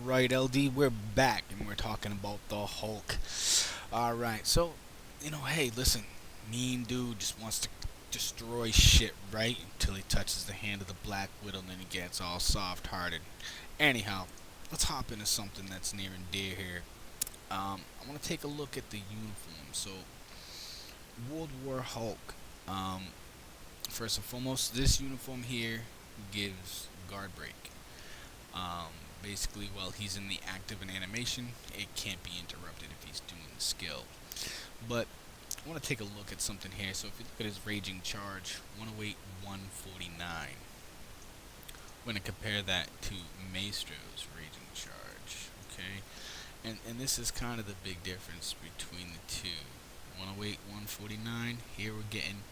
Alright, LD, we're back and we're talking about the Hulk. Alright, so, hey, listen, mean dude just wants to destroy shit, right? Until he touches the hand of the Black Widow and then he gets all soft hearted. Anyhow, let's hop into something that's near and dear here. I want to take a look at the uniform. So, World War Hulk. Um, First and foremost, this uniform here gives guard break. Um, Basically, while he's in the act of an animation, it can't be interrupted if he's doing the skill. But I want to take a look at something here. So if you look at his Raging Charge, 108, 149. We're going to compare that to Maestro's Raging Charge, okay? And this is kind of the big difference between the two. 108, 149. Here we're getting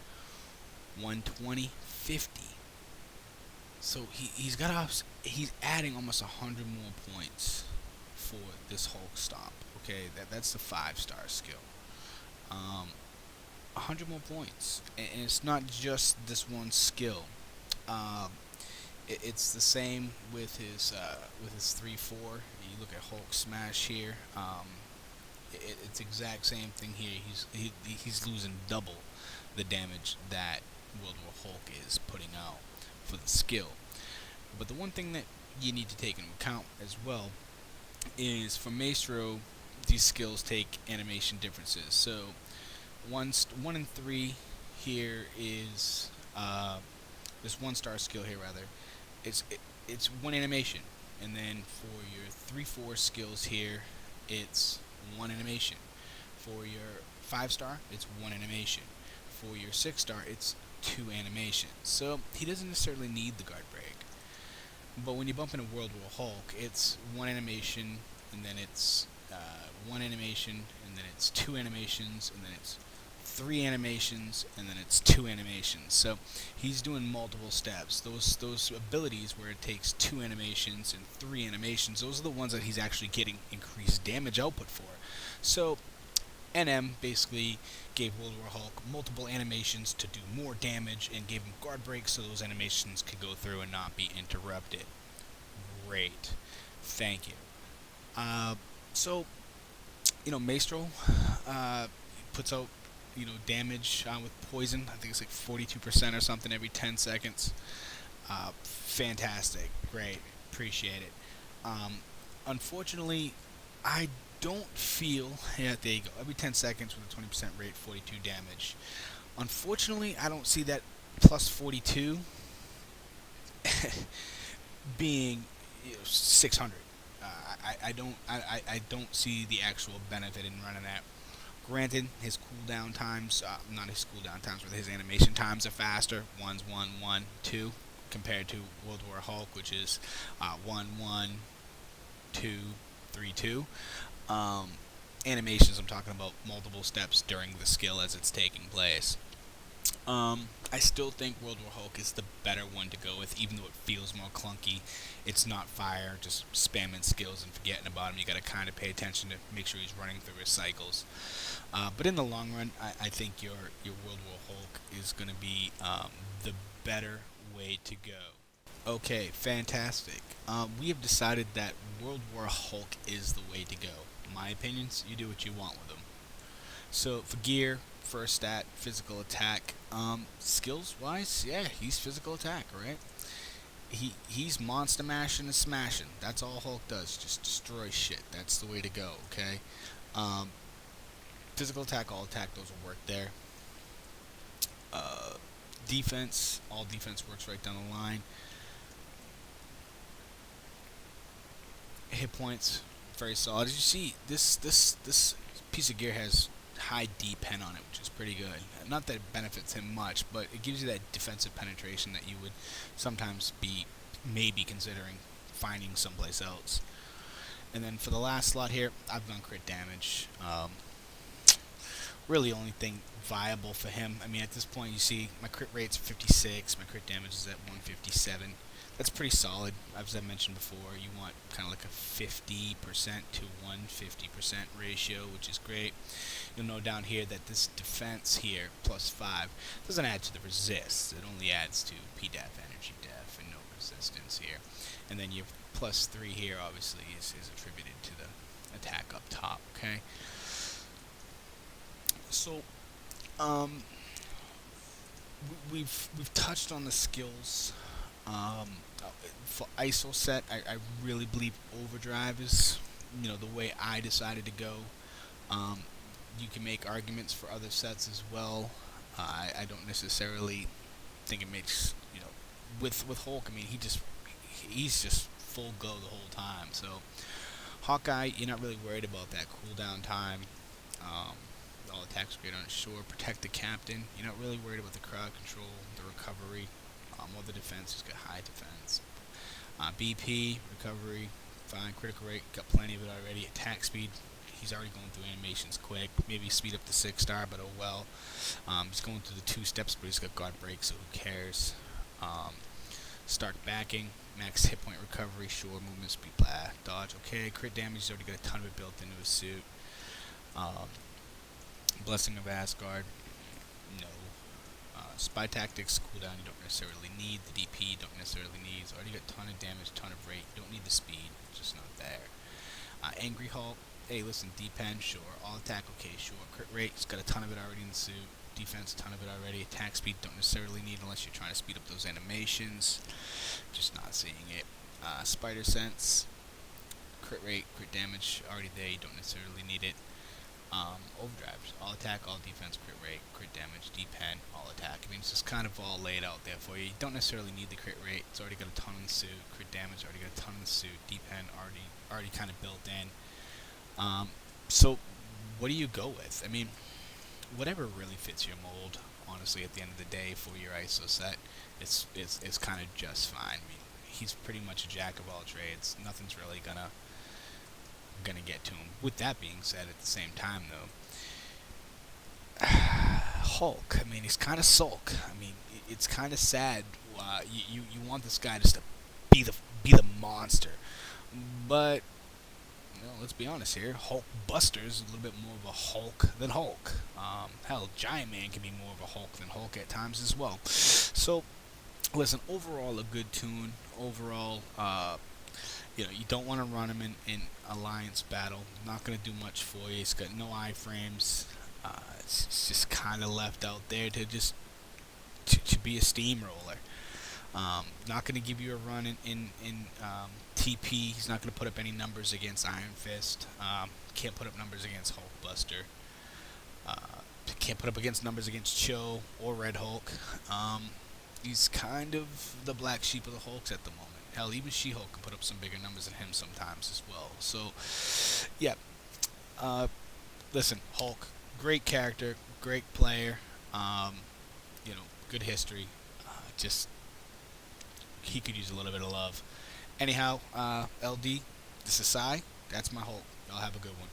120, 50. So he's adding almost 100 more points for this Hulk stop. Okay, that's the 5-star skill. 100 more points, and it's not just this one skill. Um, it's the same with his 3-4. You look at Hulk Smash here. It's exact same thing here. He's losing double the damage that World War Hulk is putting out for the skill. But the one thing that you need to take into account as well is for Maestro, these skills take animation differences. So 1 and 3 here is this 1-star skill here rather. It's one animation, and then for your 3-4 skills here, it's one animation. For your 5-star, it's one animation. For your 6-star, it's two animations. So he doesn't necessarily need the guard break. But when you bump into World War Hulk, it's one animation, and then it's one animation, and then it's two animations, and then it's three animations, and then it's two animations. So he's doing multiple steps. Those abilities where it takes two animations and three animations, those are the ones that he's actually getting increased damage output for. So NM basically gave World War Hulk multiple animations to do more damage and gave him guard breaks so those animations could go through and not be interrupted. Great. Thank you. So, Maestro puts out, damage with poison. I think it's like 42% or something every 10 seconds. Fantastic. Great. Appreciate it. Unfortunately, I don't feel. Yeah, there you go. Every 10 seconds with a 20% rate, 42 damage. Unfortunately, I don't see that plus 42 being 600. I don't see the actual benefit in running that. Granted, his cooldown times, not his cooldown times, but his animation times are faster. One's 1 1 2 compared to World War Hulk, which is 1 1 2 3 2. Animations, I'm talking about multiple steps during the skill as it's taking place. I still think World War Hulk is the better one to go with, even though it feels more clunky. It's not fire, just spamming skills and forgetting about him. You got to kind of pay attention to make sure he's running through his cycles. But in the long run, I think your World War Hulk is going to be the better way to go. Okay, fantastic. We have decided that World War Hulk is the way to go. My opinions, you do what you want with them. So for gear, first stat, physical attack. Skills wise, yeah, he's physical attack, right? He's monster mashing and smashing. That's all Hulk does, just destroy shit. That's the way to go, okay? Um, Physical attack, all attack, those will work there. Uh, Defense, all defense works right down the line. Hit points, very solid. As you see, this piece of gear has high D-pen on it, which is pretty good. Not that it benefits him much, but it gives you that defensive penetration that you would sometimes be maybe considering finding someplace else. And then for the last slot here, I've gone crit damage. Really only thing viable for him. I mean, at this point, you see my crit rate's 56, my crit damage is at 157. That's pretty solid. As I mentioned before, you want kind of like a 50% to 150% ratio, which is great. You'll know down here that this defense here, plus 5, doesn't add to the resist. It only adds to P-Def, energy def, and no resistance here. and then your +3 here obviously is attributed to the attack up top. Okay, so um, we've touched on the skills. For ISO set, I really believe overdrive is, the way I decided to go. Um, you can make arguments for other sets as well. I don't necessarily think it makes, with Hulk. I mean, he's just full go the whole time. So Hawkeye, you're not really worried about that cooldown time. Um, all attacks great on shore. Protect the captain. You're not really worried about the crowd control, the recovery, or the defense. He's got high defense. BP recovery, fine. Critical rate, got plenty of it already. Attack speed, he's already going through animations quick. Maybe speed up to 6-star, but oh well. He's going through the 2 steps, but he's got guard break, so who cares? Stark backing, max hit point recovery, sure. Movement speed, blah. Dodge, okay. Crit damage, he's already got a ton of it built into his suit. Blessing of Asgard, no. Spy tactics, cooldown you don't necessarily need. The DP you don't necessarily need. He's already got a ton of damage, ton of rate. You don't need the speed, it's just not there. Angry Hulk, hey listen, D-pen, sure. All attack, okay, sure. Crit rate, he's got a ton of it already in the suit. Defense, a ton of it already. Attack speed, don't necessarily need unless you're trying to speed up those animations. Just not seeing it. Spider sense, crit rate, crit damage, already there. You don't necessarily need it. Overdrives, all attack, all defense, crit rate, crit damage, D-pen, all attack. I mean, it's just kind of all laid out there for you. You don't necessarily need the crit rate. It's already got a ton in the suit. Crit damage, already got a ton in the suit. D-pen, already kind of built in. So what do you go with? I mean, whatever really fits your mold. Honestly, at the end of the day, for your ISO set, it's kind of just fine. I mean, he's pretty much a jack of all trades. Nothing's really gonna get to him. With that being said, at the same time though, Hulk, I mean, he's kind of sulk. I mean, it's kind of sad. You want this guy just to be the monster, but let's be honest here. Hulk Buster's a little bit more of a Hulk than Hulk. Hell, Giant Man can be more of a Hulk than Hulk at times as well. So, listen, overall a good tune. Overall, you don't want to run him in alliance battle. Not going to do much for you. He's got no iframes. It's just kind of left out there to just to be a steamroller. Not going to give you a run in TP. He's not going to put up any numbers against Iron Fist. Can't put up numbers against Hulk Buster. Can't put up against numbers against Cho or Red Hulk. He's kind of the black sheep of the Hulks at the moment. Hell, even She-Hulk can put up some bigger numbers than him sometimes as well. So, yeah. Listen, Hulk, great character, great player. Good history. Just he could use a little bit of love. Anyhow, LD, this is Sai. That's my Hulk. Y'all have a good one.